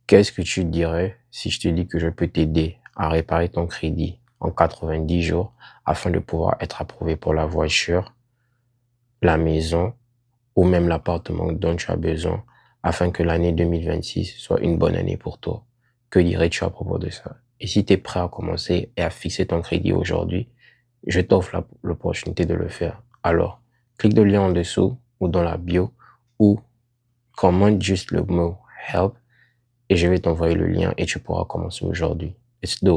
Qu'est-ce que tu dirais si je te dis que je peux t'aider à réparer ton crédit en 90 jours afin de pouvoir être approuvé pour la voiture, la maison ou même l'appartement dont tu as besoin afin que l'année 2026 soit une bonne année pour toi? Que dirais-tu à propos de ça? Et si tu es prêt à commencer et à fixer ton crédit aujourd'hui, je t'offre l'opportunité de le faire. Alors, clique le lien en dessous ou dans la bio ou commente juste le mot help et je vais t'envoyer le lien et tu pourras commencer aujourd'hui. Let's do it.